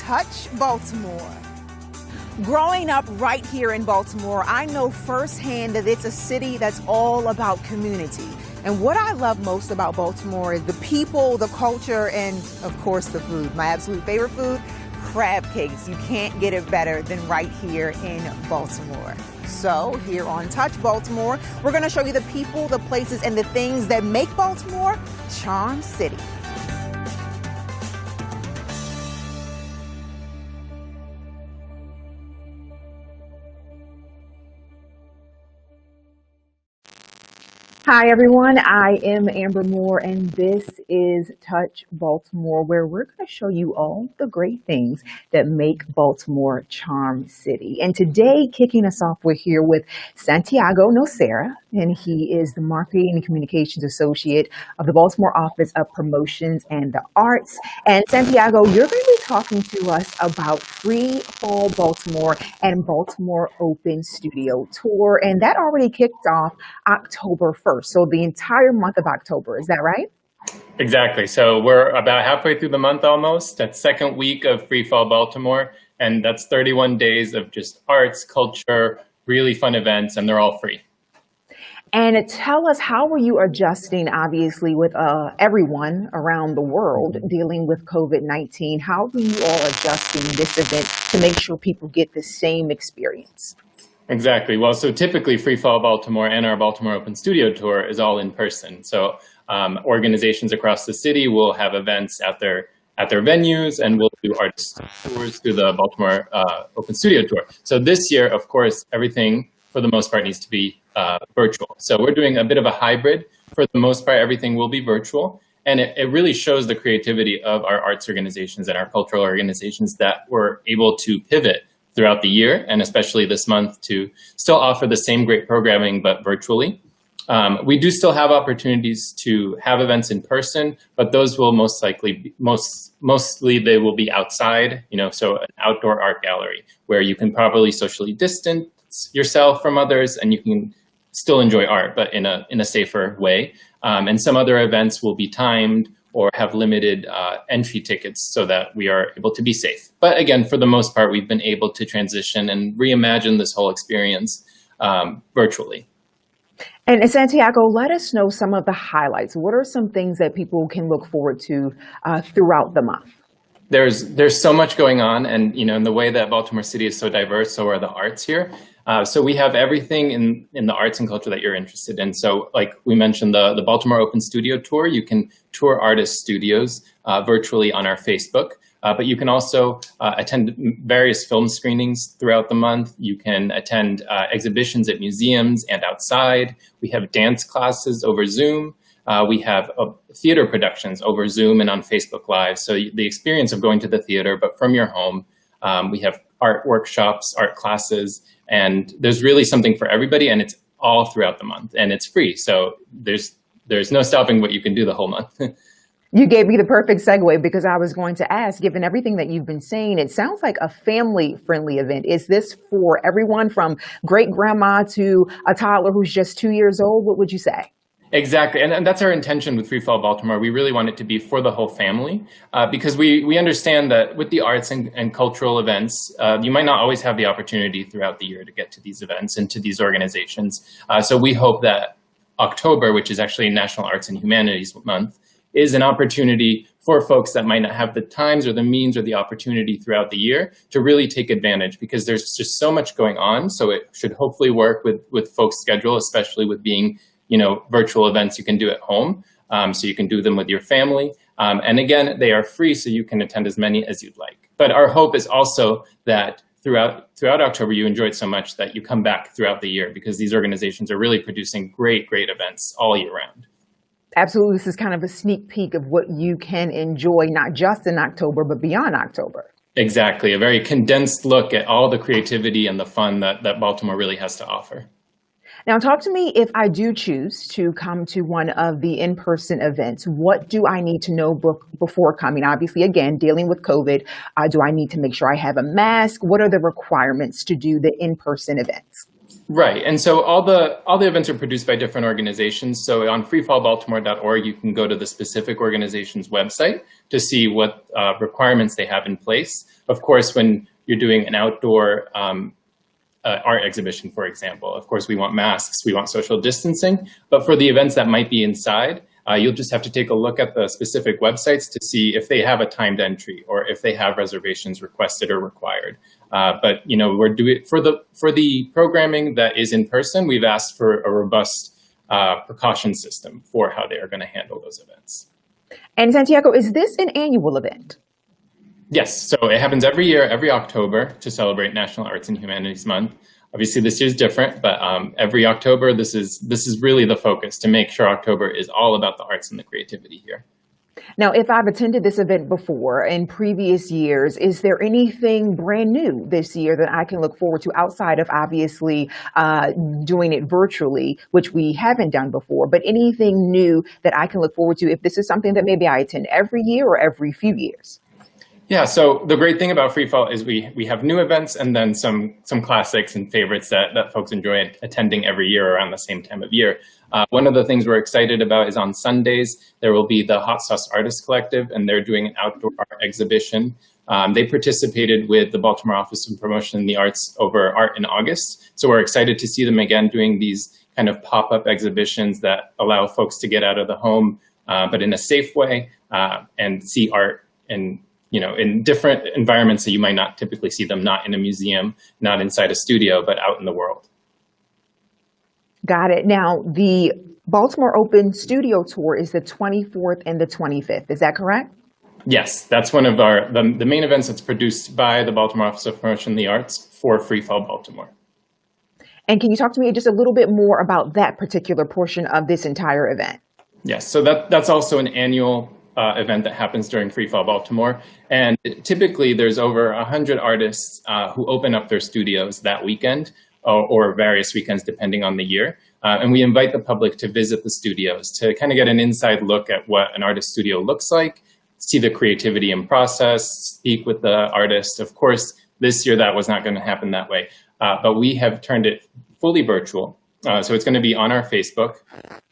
Touch Baltimore. Growing up right here in Baltimore, I know firsthand that it's a city that's all about community. And what I love most about Baltimore is the people, the culture, and of course the food. My absolute favorite food, crab cakes. You can't get it better than right here in Baltimore. So here on Touch Baltimore, we're going to show you the people, the places, and the things that make Baltimore Charm City. Hi everyone, I am Amber Moore and this is Touch Baltimore, where we're going to show you all the great things that make Baltimore Charm City. And today, kicking us off, we're here with Santiago Nocera, and he is the Marketing and Communications Associate of the Baltimore Office of Promotions and the Arts. And Santiago, you're going to be talking to us about Free Fall Baltimore and Baltimore Open Studio Tour, and that already kicked off October 1st. So the entire month of October, is that right? Exactly. So we're about halfway through the month almost. That's second week of Free Fall Baltimore. And that's 31 days of just arts, culture, really fun events, and they're all free. And tell us, how are you adjusting, obviously, with everyone around the world dealing with COVID-19? How are you all adjusting this event to make sure people get the same experience? Exactly. Well, so typically Free Fall Baltimore and our Baltimore Open Studio Tour is all in person. So organizations across the city will have events at their venues, and we'll do artist tours through the Baltimore Open Studio Tour. So this year, of course, everything for the most part needs to be virtual. So we're doing a bit of a hybrid. For the most part, everything will be virtual. And it really shows the creativity of our arts organizations and our cultural organizations that were able to pivot throughout the year, and especially this month, to still offer the same great programming, but virtually. We do still have opportunities to have events in person, but those will most likely, mostly they will be outside, so an outdoor art gallery where you can properly socially distance yourself from others and you can still enjoy art, but in a safer way. And some other events will be timed or have limited entry tickets so that we are able to be safe. But again, for the most part, we've been able to transition and reimagine this whole experience virtually. And Santiago, let us know some of the highlights. What are some things that people can look forward to throughout the month? There's so much going on, and in the way that Baltimore City is so diverse, so are the arts here. So we have everything in the arts and culture that you're interested in. So like we mentioned, the Baltimore Open Studio Tour, you can tour artist studios virtually on our Facebook, but you can also attend various film screenings throughout the month. You can attend exhibitions at museums and outside. We have dance classes over Zoom. We have theater productions over Zoom and on Facebook Live. So the experience of going to the theater, but from your home. We have art workshops, art classes, and there's really something for everybody, and it's all throughout the month, and it's free. So there's no stopping what you can do the whole month. You gave me the perfect segue, because I was going to ask, given everything that you've been saying, it sounds like a family-friendly event. Is this for everyone from great-grandma to a toddler who's just 2 years old? What would you say? Exactly, and that's our intention with Free Fall Baltimore. We really want it to be for the whole family, because we understand that with the arts and cultural events, you might not always have the opportunity throughout the year to get to these events and to these organizations. So we hope that October, which is actually National Arts and Humanities Month, is an opportunity for folks that might not have the times or the means or the opportunity throughout the year to really take advantage, because there's just so much going on. So it should hopefully work with folks' schedule, especially with being virtual events you can do at home. So you can do them with your family. And again, they are free, so you can attend as many as you'd like. But our hope is also that throughout October, you enjoyed so much that you come back throughout the year, because these organizations are really producing great events all year round. Absolutely. This is kind of a sneak peek of what you can enjoy, not just in October, but beyond October. Exactly. A very condensed look at all the creativity and the fun that Baltimore really has to offer. Now, talk to me, if I do choose to come to one of the in-person events, what do I need to know before coming? Obviously, again, dealing with COVID, do I need to make sure I have a mask? What are the requirements to do the in-person events? Right. And so all the events are produced by different organizations. So on freefallbaltimore.org, you can go to the specific organization's website to see what requirements they have in place. Of course, when you're doing an outdoor art exhibition, for example, of course, we want masks, we want social distancing. But for the events that might be inside, you'll just have to take a look at the specific websites to see if they have a timed entry or if they have reservations requested or required. But we're doing for the programming that is in person. We've asked for a robust precaution system for how they are going to handle those events. And Santiago, is this an annual event? Yes, so it happens every year, every October, to celebrate National Arts and Humanities Month. Obviously, this year's different, but every October, this is really the focus, to make sure October is all about the arts and the creativity here. Now, if I've attended this event before in previous years, is there anything brand new this year that I can look forward to outside of obviously doing it virtually, which we haven't done before, but anything new that I can look forward to if this is something that maybe I attend every year or every few years? Yeah, so the great thing about Free Fall is we have new events and then some classics and favorites that folks enjoy attending every year around the same time of year. One of the things we're excited about is on Sundays, there will be the Hot Sauce Artist Collective, and they're doing an outdoor art exhibition. They participated with the Baltimore Office of Promotion in the Arts over Art in August. So we're excited to see them again doing these kind of pop-up exhibitions that allow folks to get out of the home, but in a safe way, and see art in different environments that you might not typically see them, not in a museum, not inside a studio, but out in the world. Got it. Now, the Baltimore Open Studio Tour is the 24th and the 25th. Is that correct? Yes, that's one of the main events that's produced by the Baltimore Office of Promotion in the Arts for Free Fall Baltimore. And can you talk to me just a little bit more about that particular portion of this entire event? Yes, so that's also an annual event that happens during Free Fall Baltimore. And typically there's over 100 artists who open up their studios that weekend or various weekends depending on the year. And we invite the public to visit the studios to kind of get an inside look at what an artist studio looks like, see the creativity in process, speak with the artist. Of course, this year that was not going to happen that way, but we have turned it fully virtual. So it's going to be on our Facebook,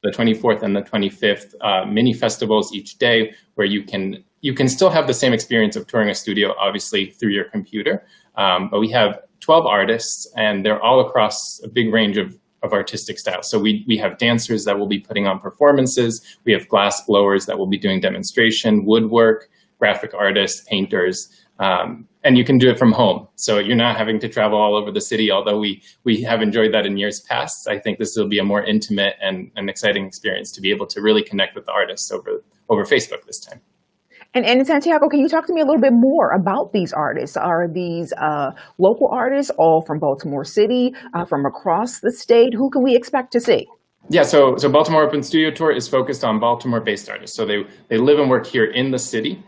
the 24th and the 25th, mini festivals each day where you can still have the same experience of touring a studio, obviously through your computer. But we have 12 artists and they're all across a big range of artistic styles. So we have dancers that will be putting on performances. We have glass blowers that will be doing demonstration, woodwork, graphic artists, painters, and you can do it from home. So you're not having to travel all over the city, although we have enjoyed that in years past. I think this will be a more intimate and an exciting experience to be able to really connect with the artists over Facebook this time. And Santiago, can you talk to me a little bit more about these artists? Are these local artists, all from Baltimore City, from across the state? Who can we expect to see? Yeah, so Baltimore Open Studio Tour is focused on Baltimore-based artists. So they live and work here in the city.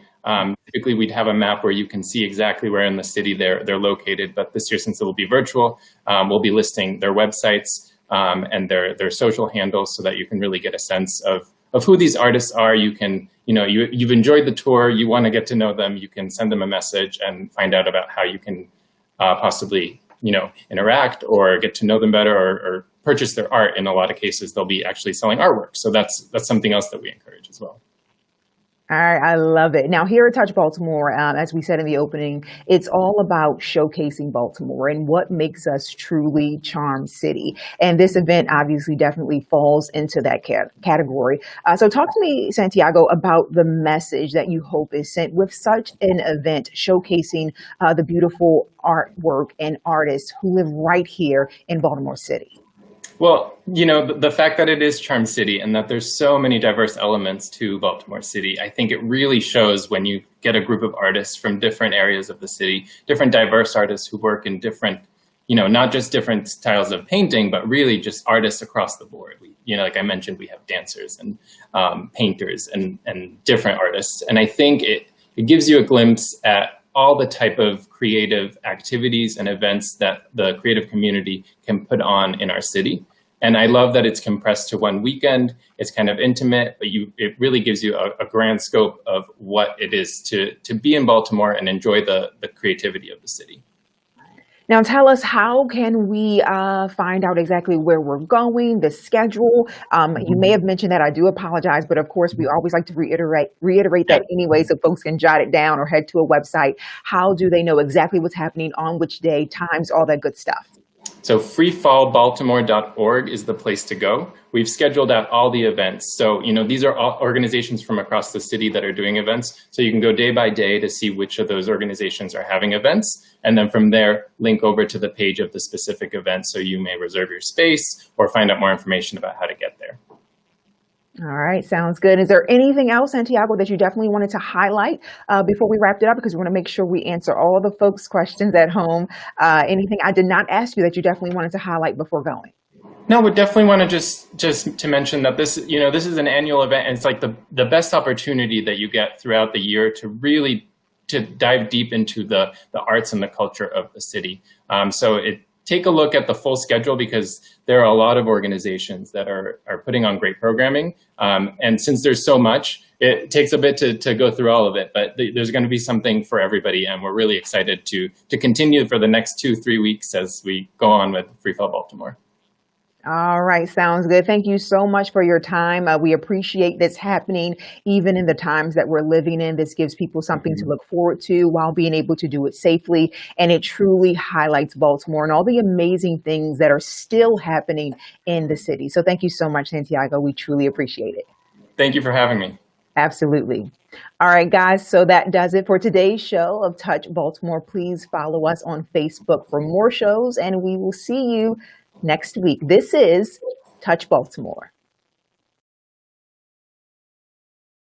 Typically, we'd have a map where you can see exactly where in the city they're located. But this year, since it will be virtual, we'll be listing their websites and their social handles so that you can really get a sense of who these artists are. You can, you've enjoyed the tour, you want to get to know them, you can send them a message and find out about how you can possibly, interact or get to know them better or purchase their art. In a lot of cases, they'll be actually selling artwork. So that's something else that we encourage as well. All right, I love it. Now, here at Touch Baltimore, as we said in the opening, it's all about showcasing Baltimore and what makes us truly Charm City. And this event obviously definitely falls into that category. So talk to me, Santiago, about the message that you hope is sent with such an event showcasing the beautiful artwork and artists who live right here in Baltimore City. Well, the fact that it is Charm City and that there's so many diverse elements to Baltimore City, I think it really shows when you get a group of artists from different areas of the city, different diverse artists who work in different, not just different styles of painting, but really just artists across the board. Like I mentioned, we have dancers and painters and different artists. And I think it gives you a glimpse at all the type of creative activities and events that the creative community can put on in our city. And I love that it's compressed to one weekend. It's kind of intimate, but it really gives you a grand scope of what it is to be in Baltimore and enjoy the creativity of the city. Now, tell us, how can we find out exactly where we're going, the schedule? You may have mentioned that. I do apologize, but of course, we always like to reiterate Yeah. that anyway, so folks can jot it down or head to a website. How do they know exactly what's happening on which day, times, all that good stuff? So freefallbaltimore.org is the place to go. We've scheduled out all the events. So, these are all organizations from across the city that are doing events. So you can go day by day to see which of those organizations are having events. And then from there, link over to the page of the specific event so you may reserve your space or find out more information about how to get there. All right, sounds good. Is there anything else, Santiago, that you definitely wanted to highlight before we wrapped it up? Because we want to make sure we answer all the folks' questions at home. Anything I did not ask you that you definitely wanted to highlight before going? No, we definitely want to just to mention that this is an annual event, and it's like the best opportunity that you get throughout the year to really dive deep into the arts and the culture of the city. Take a look at the full schedule, because there are a lot of organizations that are putting on great programming. And since there's so much, it takes a bit to go through all of it, but there's going to be something for everybody. And we're really excited to continue for the next 2-3 weeks as we go on with Free Fall Baltimore. All right, sounds good. Thank you so much for your time. We appreciate this happening even in the times that we're living in. This gives people something to look forward to while being able to do it safely. And it truly highlights Baltimore and all the amazing things that are still happening in the city. So thank you so much, Santiago. We truly appreciate it. Thank you for having me. Absolutely. All right, guys. So that does it for today's show of Touch Baltimore. Please follow us on Facebook for more shows, and we will see you next week. This is Touch Baltimore.